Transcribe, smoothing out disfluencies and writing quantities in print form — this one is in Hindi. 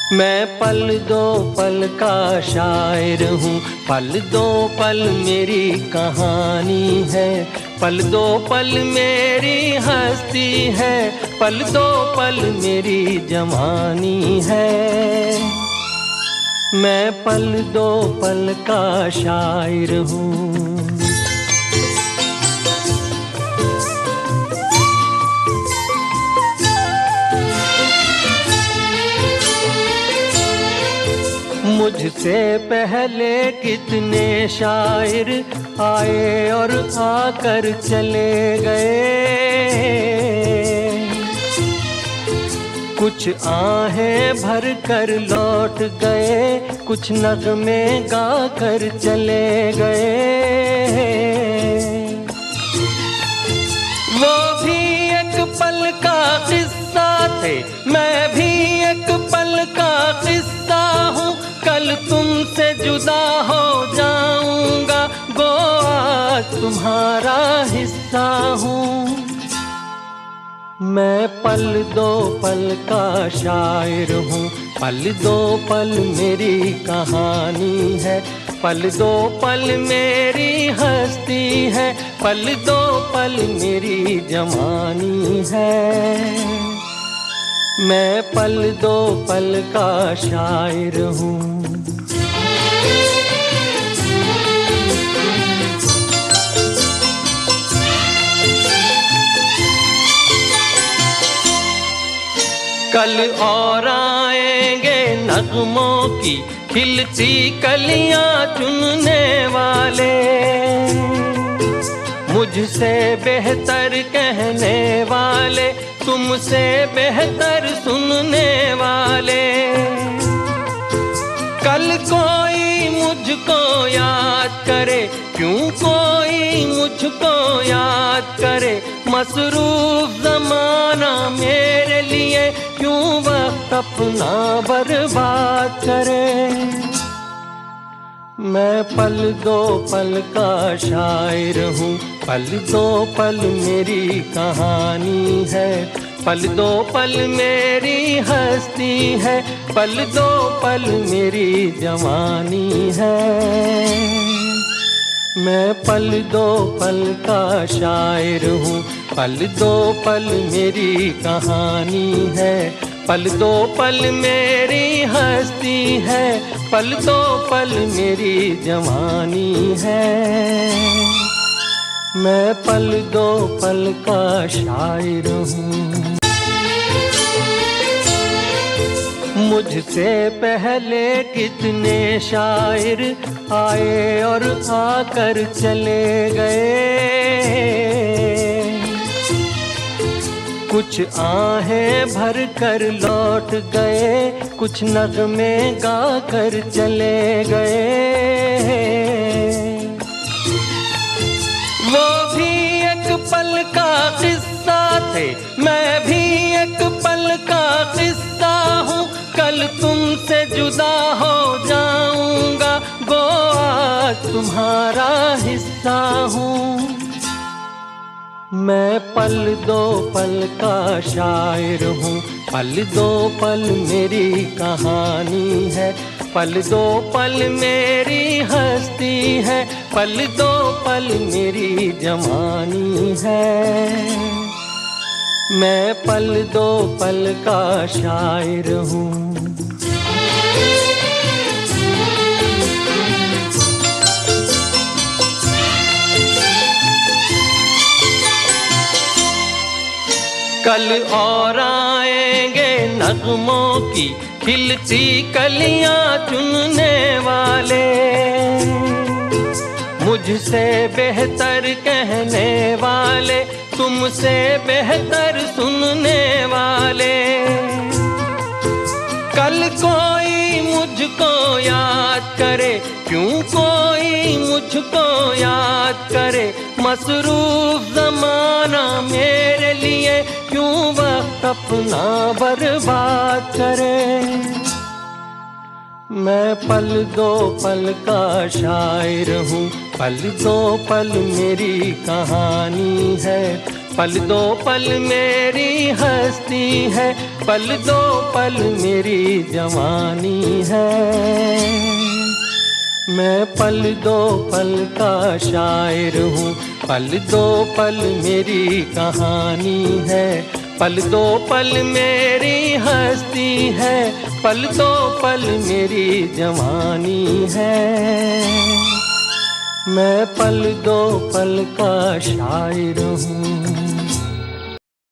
मैं पल दो पल का शायर हूँ, पल दो पल मेरी कहानी है, पल दो पल मेरी हस्ती है, पल दो पल मेरी जवानी है। मैं पल दो पल का शायर हूँ। मुझसे पहले कितने शायर आए और आकर चले गए, कुछ आहें भर कर लौट गए, कुछ नगमे गा कर चले गए। वो भी एक पल का किस्सा थे, मैं भी एक पल का किस्सा हूँ। कल तुमसे जुदा हो जाऊंगा, गो आज तुम्हारा हिस्सा हूँ। मैं पल दो पल का शायर हूँ, पल दो पल मेरी कहानी है, पल दो पल मेरी हस्ती है, पल दो पल मेरी जवानी है। मैं पल दो पल का शायर हूँ। कल और आएंगे नगमों की खिलती कलियां चुनने वाले, मुझसे बेहतर कहने वाले, तुमसे बेहतर सुनने वाले। कल कोई मुझको याद करे, क्यों कोई मुझको याद करे, मसरूफ ज़माना मेरे लिए क्यों वक्त अपना बर्बाद करे। मैं पल दो पल का शायर हूँ, पल दो पल मेरी कहानी है, पल दो पल मेरी हस्ती है, पल दो पल मेरी जवानी है। मैं पल दो पल का शायर हूँ, पल दो पल मेरी कहानी है, पल दो पल मेरी हस्ती है, पल दो पल मेरी जवानी है। मैं पल दो पल का शायर हूँ। मुझसे पहले कितने शायर आए और आकर चले गए, कुछ आहें भर कर लौट गए, कुछ नगमे गा कर चले गए। वो भी एक पल का किस्सा थे, मैं भी एक पल का किस्सा हूँ। कल तुमसे जुदा हो जाऊंगा, गो आज तुम्हारा हिस्सा हूँ। मैं पल दो पल का शायर हूँ, पल दो पल मेरी कहानी है, पल दो पल मेरी हस्ती है, पल दो पल मेरी जवानी है। मैं पल दो पल का शायर हूँ। कल और आएंगे नगमों की खिलती कलियां चुनने वाले, मुझसे बेहतर कहने वाले, तुमसे बेहतर सुनने वाले। कल कोई मुझको याद करे, क्यों कोई मुझको याद करे, मसरूफ ज़माना मेरे लिए क्यों वक्त अपना बर्बाद करे। मैं पल दो पल का शायर हूँ, पल दो पल मेरी कहानी है, पल दो पल मेरी हस्ती है, पल दो पल मेरी जवानी है। मैं पल दो पल का शायर हूँ, पल दो पल मेरी कहानी है। पल दो पल मेरी हस्ती है, पल दो पल मेरी जवानी है। मैं पल दो पल का शायर हूँ।